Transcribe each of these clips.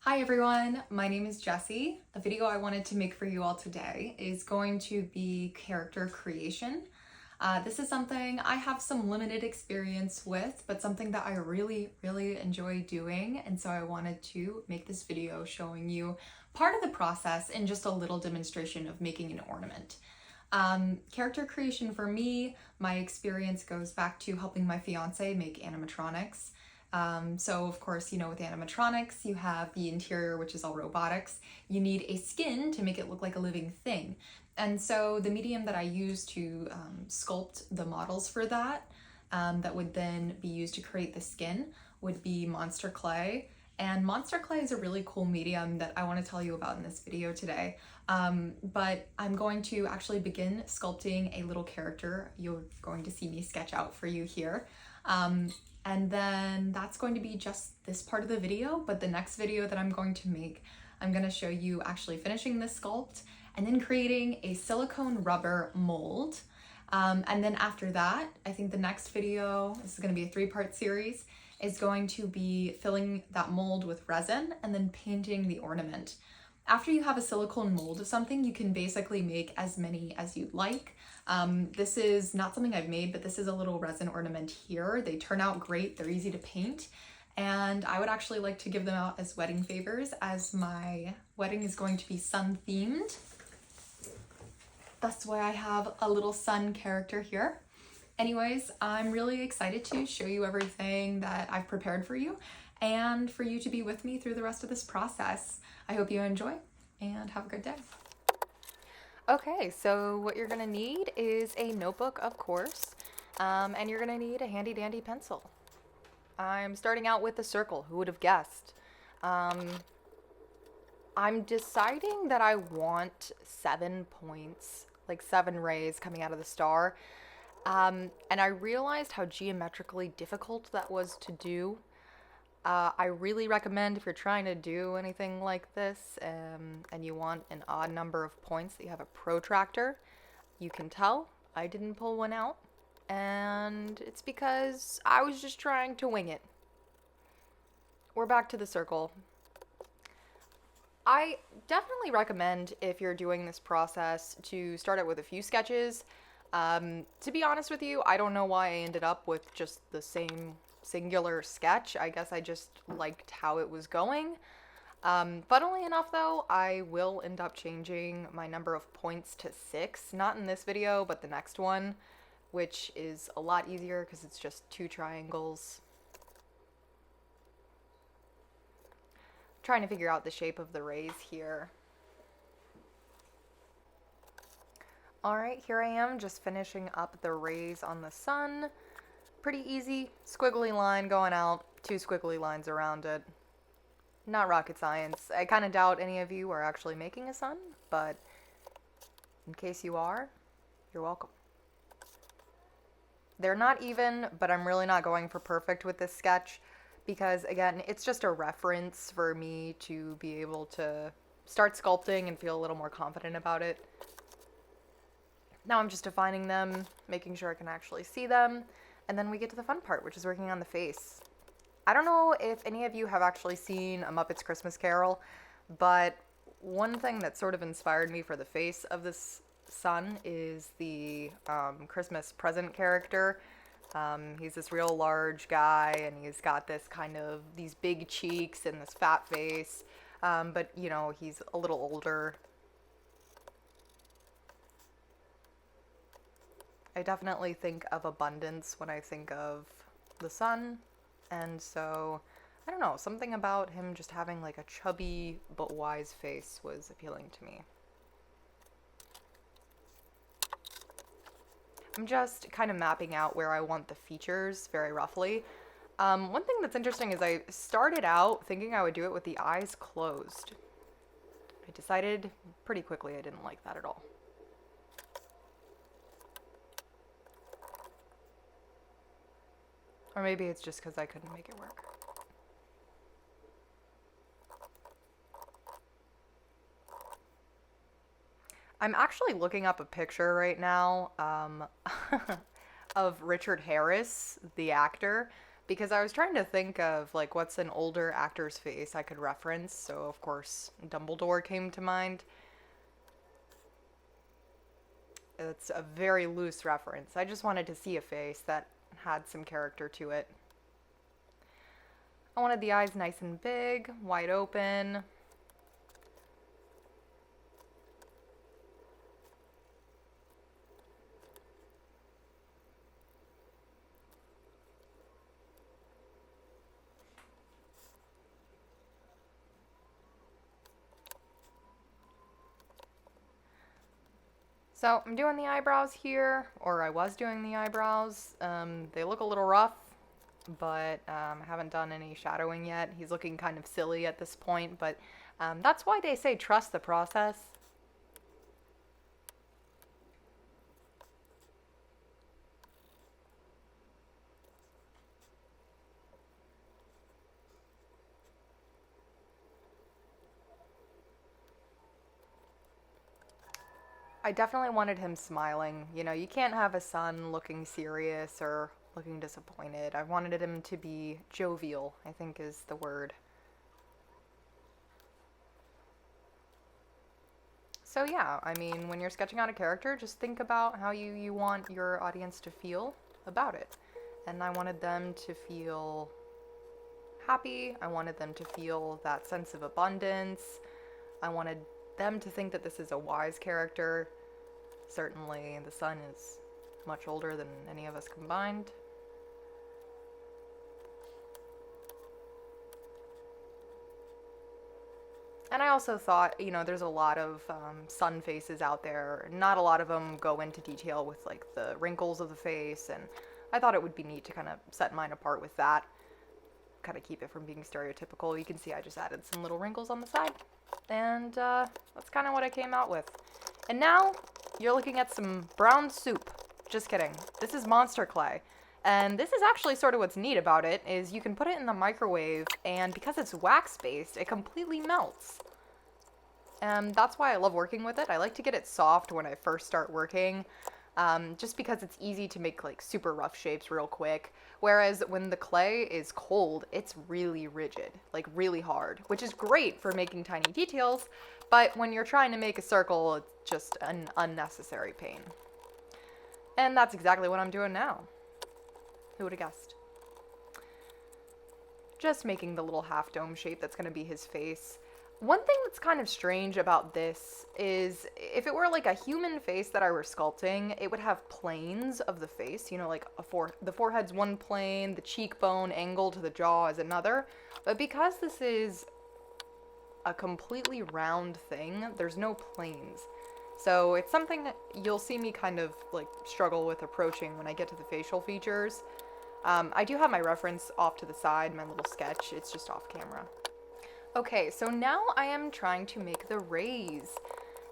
Hi everyone, my name is Jessie. A video I wanted to make for you all today is going to be character creation. This is something I have some limited experience with, but something that I really enjoy doing. And so I wanted to make this video showing you part of the process and just a little demonstration of making an ornament. Character creation for me, my experience goes back to helping my fiance make animatronics. So of course, with animatronics, you have the interior, which is all robotics. You need a skin to make it look like a living thing. And so the medium that I use to sculpt the models for that, that would then be used to create the skin, would be monster clay. And monster clay is a really cool medium that I want to tell you about in this video today. But I'm going to actually begin sculpting a little character. You're going to see me sketch out for you here. And then that's going to be just this part of the video, but the next video that I'm going to make, I'm going to show you actually finishing this sculpt and then creating a silicone rubber mold. And then after that, I think the next video, this is going to be a 3-part series, is going to be filling that mold with resin and then painting the ornament. After you have a silicone mold of something, you can basically make as many as you'd like. This is not something I've made, but this is a little resin ornament here. They turn out great, they're easy to paint, and I would actually like to give them out as wedding favors, as my wedding is going to be sun themed. That's why I have a little sun character here. Anyways, I'm really excited to show you everything that I've prepared for you and for you to be with me through the rest of this process. I hope you enjoy and have a good day. Okay, so what you're gonna need is a notebook, of course, and you're gonna need a handy dandy pencil. I'm starting out with a circle, who would have guessed? I'm deciding that I want 7 points, like 7 rays coming out of the star. And I realized how geometrically difficult that was to do. I really recommend, if you're trying to do anything like this and you want an odd number of points, that you have a protractor. You can tell I didn't pull one out, and it's because I was just trying to wing it. We're back to the circle. I definitely recommend, if you're doing this process, to start out with a few sketches. To be honest with you, I don't know why I ended up with just the same singular sketch. I guess I just liked how it was going. Funnily enough though, I will end up changing my number of points to 6, not in this video, but the next one, which is a lot easier because it's just 2 triangles. Trying to figure out the shape of the rays here. Alright, here I am just finishing up the rays on the sun. Pretty easy, squiggly line going out, 2 squiggly lines around it. Not rocket science. I kind of doubt any of you are actually making a sun, but in case you are, you're welcome. They're not even, but I'm really not going for perfect with this sketch because, again, it's just a reference for me to be able to start sculpting and feel a little more confident about it. Now I'm just defining them, making sure I can actually see them. And then we get to the fun part, which is working on the face. I don't know if any of you have actually seen A Muppet's Christmas Carol, but one thing that sort of inspired me for the face of this sun is the Christmas present character. He's this real large guy, and he's got this these big cheeks and this fat face, but he's a little older. I definitely think of abundance when I think of the sun, and so, I don't know, something about him just having like a chubby but wise face was appealing to me. I'm just kind of mapping out where I want the features very roughly. One thing that's interesting is I started out thinking I would do it with the eyes closed. I decided pretty quickly I didn't like that at all. Or maybe it's just because I couldn't make it work. I'm actually looking up a picture right now of Richard Harris, the actor, because I was trying to think of like what's an older actor's face I could reference. So of course Dumbledore came to mind. It's a very loose reference. I just wanted to see a face that had some character to it. I wanted the eyes nice and big, wide open. So I'm doing the eyebrows here, or I was doing the eyebrows. They look a little rough, but I haven't done any shadowing yet. He's looking kind of silly at this point, but that's why they say trust the process. I definitely wanted him smiling. You know, you can't have a son looking serious or looking disappointed. I wanted him to be jovial, I think is the word. So yeah, I mean, when you're sketching out a character, just think about how you want your audience to feel about it. And I wanted them to feel happy. I wanted them to feel that sense of abundance. I wanted them to think that this is a wise character. Certainly, the son is much older than any of us combined. And I also thought, you know, there's a lot of sun faces out there. Not a lot of them go into detail with like the wrinkles of the face, and I thought it would be neat to kind of set mine apart with that. Kind of keep it from being stereotypical. You can see I just added some little wrinkles on the side, and that's kind of what I came out with. And now you're looking at some brown soup. Just kidding. This is monster clay. And this is actually sort of what's neat about it, is you can put it in the microwave, and because it's wax-based, it completely melts. And that's why I love working with it. I like to get it soft when I first start working, just because it's easy to make like super rough shapes real quick. Whereas when the clay is cold, it's really rigid, like really hard, which is great for making tiny details, but when you're trying to make a circle, it's just an unnecessary pain. And that's exactly what I'm doing now. Who would have guessed? Just making the little half dome shape that's going to be his face. One thing that's kind of strange about this is if it were like a human face that I were sculpting, it would have planes of the face, you know, like the forehead's one plane, the cheekbone angle to the jaw is another. But because this is a completely round thing, there's no planes. So it's something that you'll see me kind of like struggle with approaching when I get to the facial features. I do have my reference off to the side, my little sketch. It's just off camera. Okay, so now I am trying to make the rays.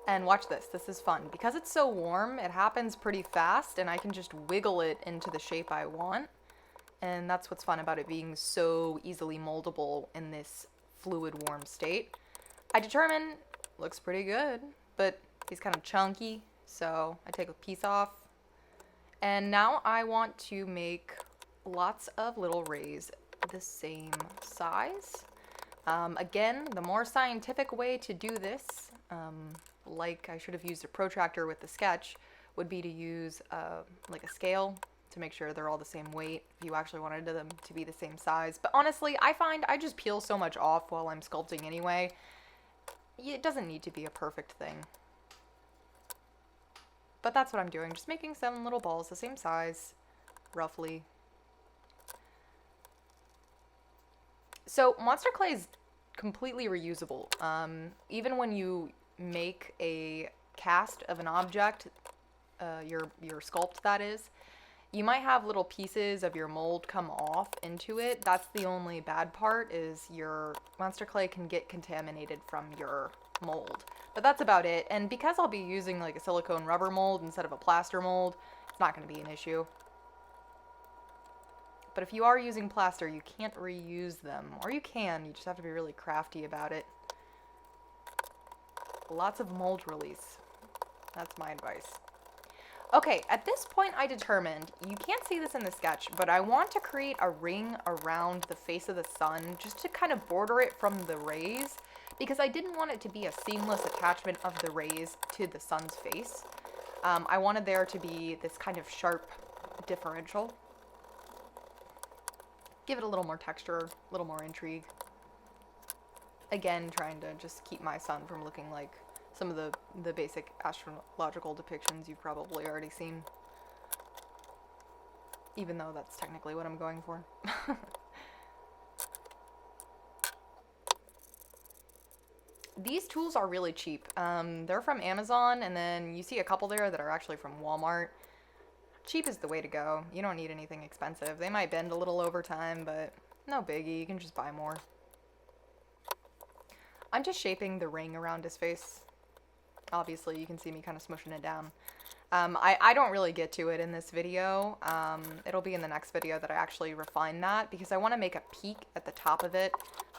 And watch this. This is fun. Because it's so warm, it happens pretty fast, and I can just wiggle it into the shape I want. And that's what's fun about it being so easily moldable in this fluid warm state. I determine, looks pretty good, but he's kind of chunky, so I take a piece off. And now I want to make lots of little rays the same size. Again, the more scientific way to do this, like I should have used a protractor with the sketch, would be to use like a scale to make sure they're all the same weight if you actually wanted them to be the same size. But honestly, I find I just peel so much off while I'm sculpting anyway. It doesn't need to be a perfect thing. But that's what I'm doing, just making some little balls the same size, roughly. So monster clay is completely reusable. Even when you make a cast of an object, your sculpt that is, you might have little pieces of your mold come off into it. That's the only bad part, is your monster clay can get contaminated from your mold. But that's about it. And because I'll be using like a silicone rubber mold instead of a plaster mold, it's not going to be an issue. But if you are using plaster, you can't reuse them. Or you can, you just have to be really crafty about it. Lots of mold release. That's my advice. Okay, at this point I determined, you can't see this in the sketch, but I want to create a ring around the face of the sun just to kind of border it from the rays, because I didn't want it to be a seamless attachment of the rays to the sun's face. I wanted there to be this kind of sharp differential. Give it a little more texture, a little more intrigue. Again, trying to just keep my sun from looking like some of the basic astrological depictions you've probably already seen. Even though that's technically what I'm going for. These tools are really cheap. They're from Amazon, and then you see a couple there that are actually from Walmart. Cheap is the way to go. You don't need anything expensive. They might bend a little over time, but no biggie. You can just buy more. I'm just shaping the ring around his face. Obviously, you can see me kind of smushing it down. I don't really get to it in this video. It'll be in the next video that I actually refine that, because I want to make a peak at the top of it,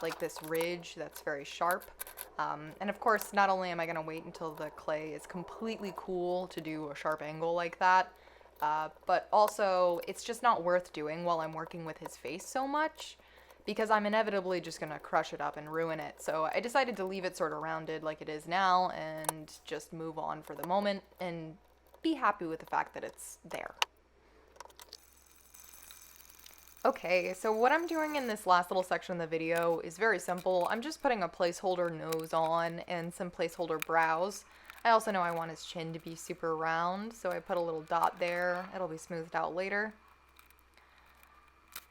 like this ridge that's very sharp. And of course, not only am I going to wait until the clay is completely cool to do a sharp angle like that, but also it's just not worth doing while I'm working with his face so much, because I'm inevitably just going to crush it up and ruin it. So I decided to leave it sort of rounded like it is now and just move on for the moment and be happy with the fact that it's there. Okay, so what I'm doing in this last little section of the video is very simple. I'm just putting a placeholder nose on and some placeholder brows. I also know I want his chin to be super round, so I put a little dot there. It'll be smoothed out later.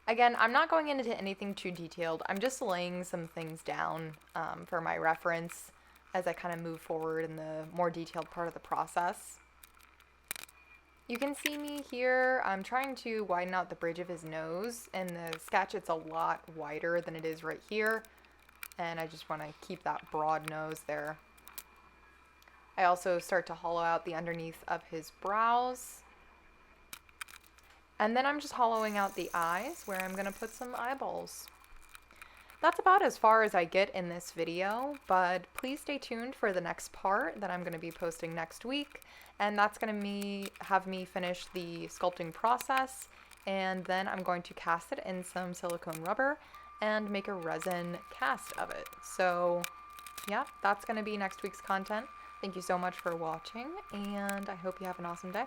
Again, I'm not going into anything too detailed. I'm just laying some things down for my reference as I kind of move forward in the more detailed part of the process. You can see me here. I'm trying to widen out the bridge of his nose. In the sketch, it's a lot wider than it is right here, and I just want to keep that broad nose there. I also start to hollow out the underneath of his brows. And then I'm just hollowing out the eyes where I'm going to put some eyeballs. That's about as far as I get in this video, but please stay tuned for the next part that I'm going to be posting next week. And that's going to have me finish the sculpting process, and then I'm going to cast it in some silicone rubber and make a resin cast of it. So yeah, that's going to be next week's content. Thank you so much for watching, and I hope you have an awesome day.